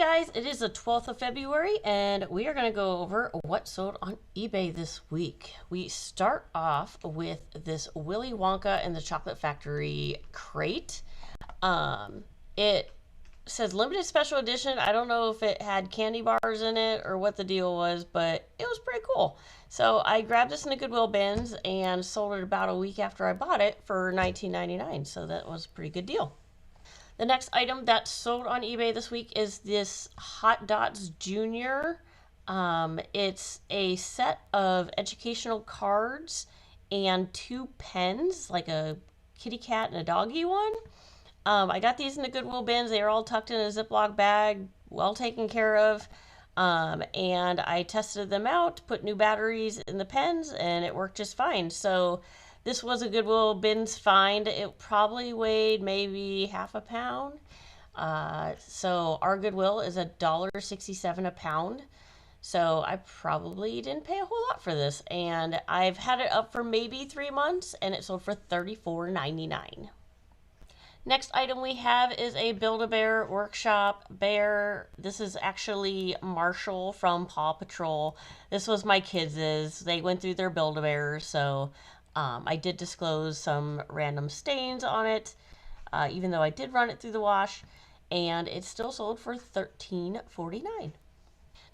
guys, it is the 12th of February and we are going to go over what sold on eBay this week. We start off with this Willy Wonka and the Chocolate Factory crate. It says limited special edition. I don't know if it had candy bars in it or what the deal was, but it was pretty cool. So I grabbed this in the Goodwill bins and sold it about a week after I bought it for $19.99. So that was a pretty good deal. The next item that sold on eBay this week is this Hot Dots Junior. It's a set of educational cards and 2 pens, like a kitty cat and a doggy one. I got these in the Goodwill bins. They are all tucked in a Ziploc bag, well taken care of. And I tested them out, put new batteries in the pens, and it worked just fine. So this was a Goodwill bins find. It probably weighed maybe half a pound. So our Goodwill is $1.67 a pound. So I probably didn't pay a whole lot for this. And I've had it up for maybe 3 months, and it sold for $34.99. Next item we have is a Build-A-Bear Workshop bear. This is actually Marshall from Paw Patrol. This was my kids'. They went through their Build-A-Bears, so I did disclose some random stains on it, even though I did run it through the wash, and it still sold for $13.49.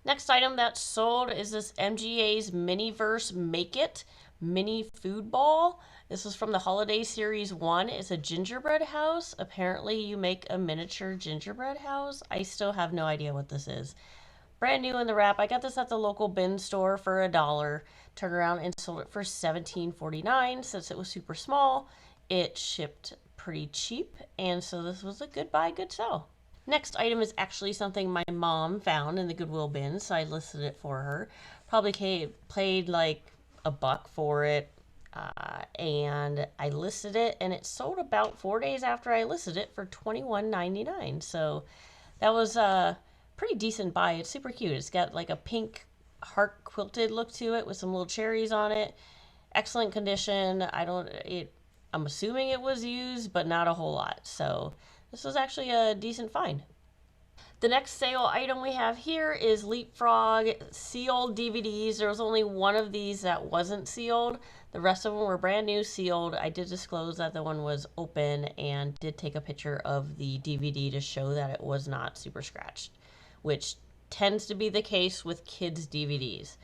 Next item that sold is this MGA's Miniverse Make It Mini Food Ball. This is from the Holiday Series 1. It's a gingerbread house. Apparently you make a miniature gingerbread house. I still have no idea what this is. Brand new in the wrap. I got this at the local bin store for $1. Turned around and sold it for $17.49. Since it was super small, it shipped pretty cheap, and so this was a good buy, good sell. Next item is actually something my mom found in the Goodwill bin, so I listed it for her. Probably paid like $1 for it, and I listed it, and it sold about 4 days after I listed it for $21.99. So that was a pretty decent buy. It's super cute. It's got like a pink heart quilted look to it with some little cherries on it. Excellent condition. I'm assuming it was used, but not a whole lot. So this was actually a decent find. The next sale item we have here is Leapfrog sealed DVDs. There was only one of these that wasn't sealed. The rest of them were brand new sealed. I did disclose that the one was open and did take a picture of the DVD to show that it was not super scratched, which tends to be the case with kids' DVDs.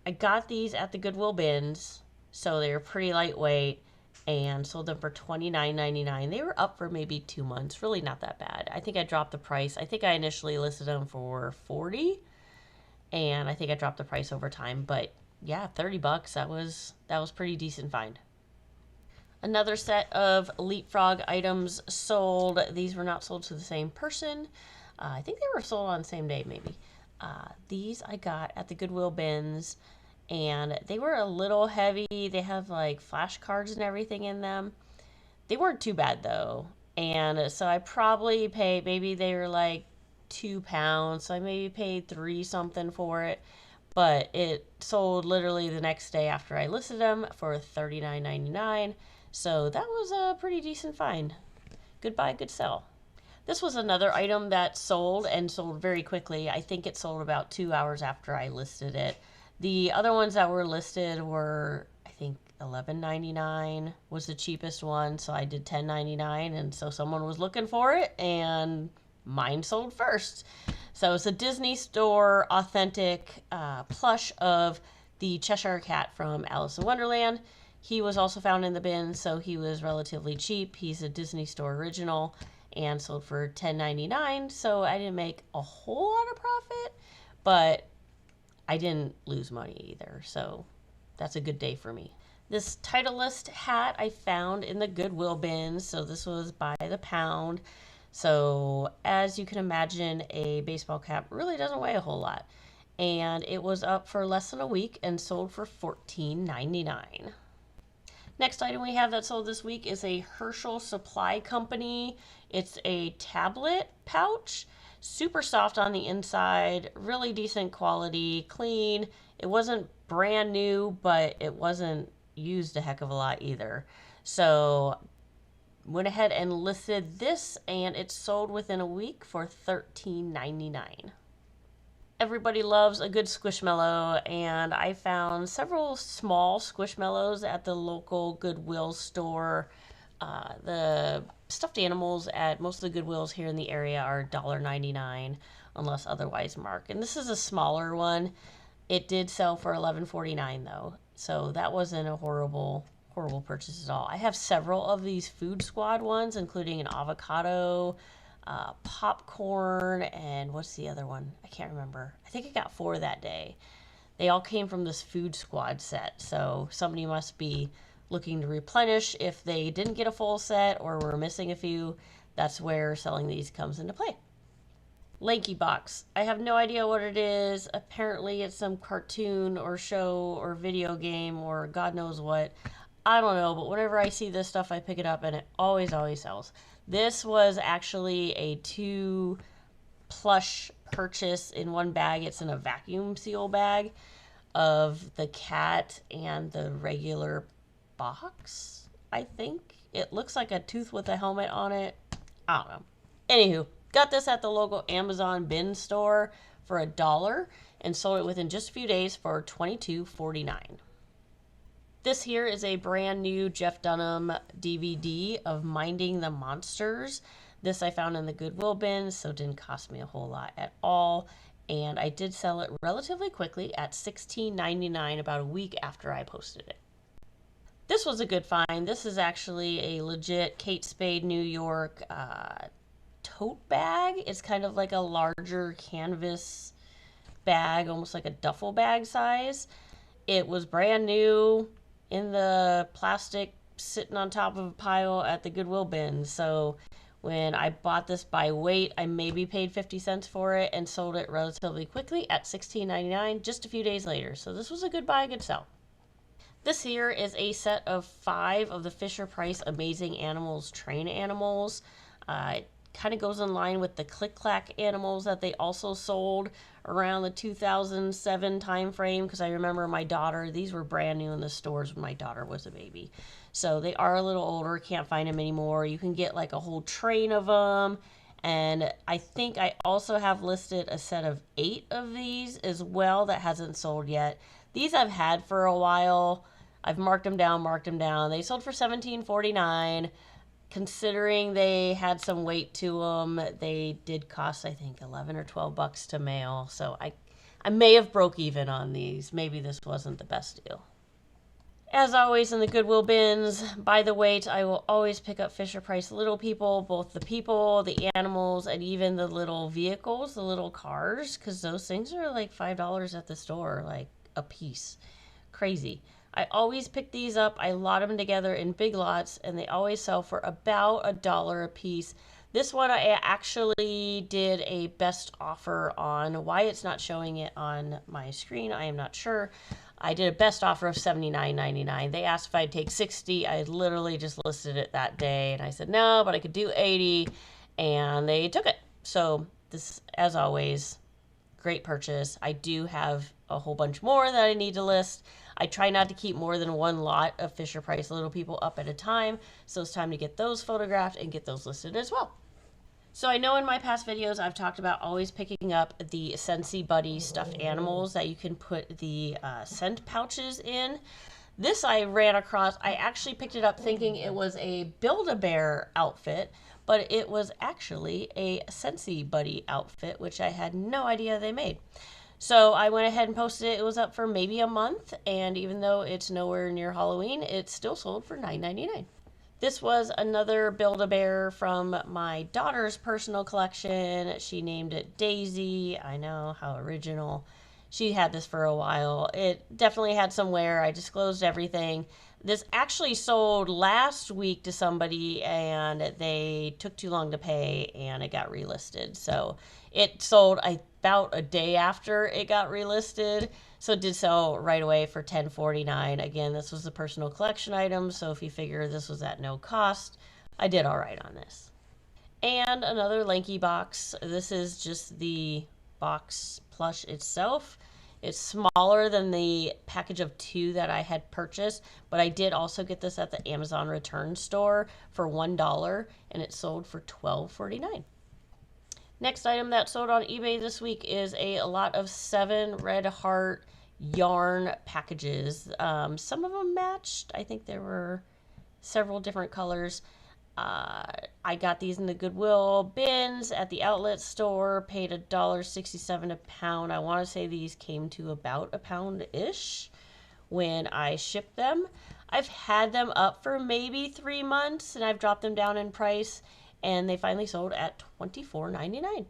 I got these at the Goodwill bins, so they were pretty lightweight, and sold them for $29.99. They were up for maybe 2 months. Really not that bad. I think I dropped the price. I think I initially listed them for $40, and I think I dropped the price over time. But yeah, $30. That was pretty decent find. Another set of Leapfrog items sold. These were not sold to the same person. I think they were sold on the same day, maybe. These I got at the Goodwill bins, and they were a little heavy. They have like flashcards and everything in them. They weren't too bad though. And so I probably paid, maybe they were like 2 pounds. So I maybe paid 3 something for it. But it sold literally the next day after I listed them for $39.99. So that was a pretty decent find. Good buy, good sell. This was another item that sold and sold very quickly. I think it sold about 2 hours after I listed it. The other ones that were listed were, I think, $11.99 was the cheapest one, so I did $10.99, and so someone was looking for it, and mine sold first. So it's a Disney Store authentic plush of the Cheshire Cat from Alice in Wonderland. He was also found in the bin, so he was relatively cheap. He's a Disney Store original and sold for $10.99, so I didn't make a whole lot of profit, but I didn't lose money either, so that's a good day for me. This Titleist hat I found in the Goodwill bin, so this was by the pound. So as you can imagine, a baseball cap really doesn't weigh a whole lot. And it was up for less than a week and sold for $14.99. Next item we have that sold this week is a Herschel Supply Company. It's a tablet pouch. Super soft on the inside, really decent quality, clean. It wasn't brand new, but it wasn't used a heck of a lot either. So went ahead and listed this, and it sold within a week for $13.99. Everybody loves a good Squishmallow, and I found several small Squishmallows at the local Goodwill store. The stuffed animals at most of the Goodwills here in the area are $1.99 unless otherwise marked. And this is a smaller one. It did sell for $11.49 though, so that wasn't a horrible purchase at all. I have several of these Food Squad ones, including an avocado, popcorn, and what's the other one? I can't remember. I think I got 4 that day. They all came from this Food Squad set, so somebody must be looking to replenish if they didn't get a full set or were missing a few. That's where selling these comes into play. Lanky Box. I have no idea what it is. Apparently it's some cartoon or show or video game or God knows what. I don't know, but whenever I see this stuff, I pick it up and it always sells. This was actually a 2 plush purchase in one bag. It's in a vacuum seal bag of the cat and the regular box, I think. It looks like a tooth with a helmet on it. I don't know. Anywho, got this at the local Amazon bin store for $1 and sold it within just a few days for $22.49. This here is a brand new Jeff Dunham DVD of Minding the Monsters. This I found in the Goodwill bin, so it didn't cost me a whole lot at all. And I did sell it relatively quickly at $16.99 about a week after I posted it. This was a good find. This is actually a legit Kate Spade New York tote bag. It's kind of like a larger canvas bag, almost like a duffel bag size. It was brand new in the plastic sitting on top of a pile at the Goodwill bin. So when I bought this by weight, I maybe paid 50 cents for it and sold it relatively quickly at $16.99 just a few days later. So this was a good buy, good sell. This here is a set of 5 of the Fisher-Price Amazing Animals Train Animals. It kind of goes in line with the Click Clack animals that they also sold around the 2007 time frame, because I remember my daughter, these were brand new in the stores when my daughter was a baby. So they are a little older, can't find them anymore. You can get like a whole train of them. And I think I also have listed a set of 8 of these as well that hasn't sold yet. These I've had for a while. I've marked them down. They sold for $17.49. Considering they had some weight to them, they did cost, I think, 11 or 12 bucks to mail. So I may have broke even on these. Maybe this wasn't the best deal. As always in the Goodwill bins, by the weight, I will always pick up Fisher-Price Little People, both the people, the animals, and even the little vehicles, the little cars, because those things are like $5 at the store, like a piece. Crazy. I always pick these up. I lot them together in big lots, and they always sell for about $1 a piece. This one I actually did a best offer on. Why it's not showing it on my screen, I am not sure. I did a best offer of $79.99. They asked if I'd take 60. I literally just listed it that day, and I said no, but I could do 80, and they took it. So this, as always, great purchase. I do have a whole bunch more that I need to list. I try not to keep more than 1 lot of Fisher-Price Little People up at a time, so it's time to get those photographed and get those listed as well. So I know in my past videos I've talked about always picking up the Scentsy Buddy stuffed animals that you can put the scent pouches in. This I ran across, I actually picked it up thinking it was a Build-A-Bear outfit, but it was actually a Scentsy Buddy outfit, which I had no idea they made. So I went ahead and posted it. It was up for maybe a month, and even though it's nowhere near Halloween, it still sold for $9.99. This was another Build-A-Bear from my daughter's personal collection. She named it Daisy. I know, how original. She had this for a while. It definitely had some wear. I disclosed everything. This actually sold last week to somebody, and they took too long to pay, and it got relisted. So it sold about a day after it got relisted. So it did sell right away for $10.49. Again, this was a personal collection item, so if you figure this was at no cost, I did all right on this. And another Lanky box. This is just the box plush itself. It's smaller than the package of 2 that I had purchased, but I did also get this at the Amazon return store for $1, and it sold for $12.49. Next item that sold on eBay this week is a lot of 7 Red Heart yarn packages. Some of them matched. I think there were several different colors. I got these in the Goodwill bins at the outlet store, paid $1.67 a pound. I want to say these came to about a pound-ish when I shipped them. I've had them up for maybe 3 months, and I've dropped them down in price, and they finally sold at $24.99.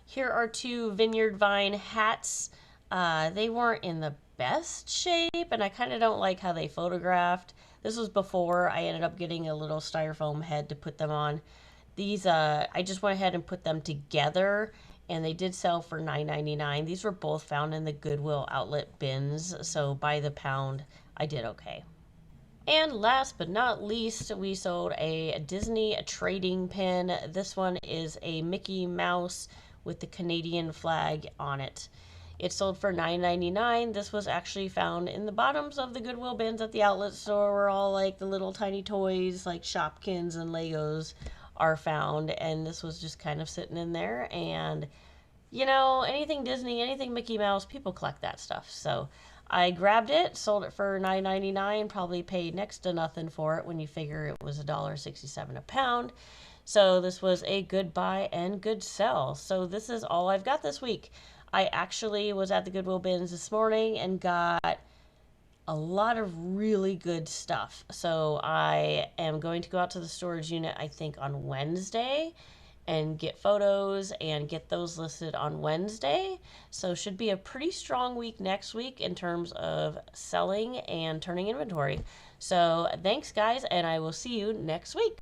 Here are 2 Vineyard Vine hats. They weren't in the best shape, and I kind of don't like how they photographed. This was before I ended up getting a little styrofoam head to put them on. These, I just went ahead and put them together, and they did sell for $9.99. These were both found in the Goodwill outlet bins, so by the pound, I did okay. And last but not least, we sold a Disney trading pin. This one is a Mickey Mouse with the Canadian flag on it. It sold for $9.99. This was actually found in the bottoms of the Goodwill bins at the outlet store where all like the little tiny toys like Shopkins and Legos are found. And this was just kind of sitting in there. And, you know, anything Disney, anything Mickey Mouse, people collect that stuff. So I grabbed it, sold it for $9.99, probably paid next to nothing for it when you figure it was $1.67 a pound. So this was a good buy and good sell. So this is all I've got this week. I actually was at the Goodwill bins this morning and got a lot of really good stuff. So I am going to go out to the storage unit, I think, on Wednesday and get photos and get those listed on Wednesday. So should be a pretty strong week next week in terms of selling and turning inventory. So thanks, guys, and I will see you next week.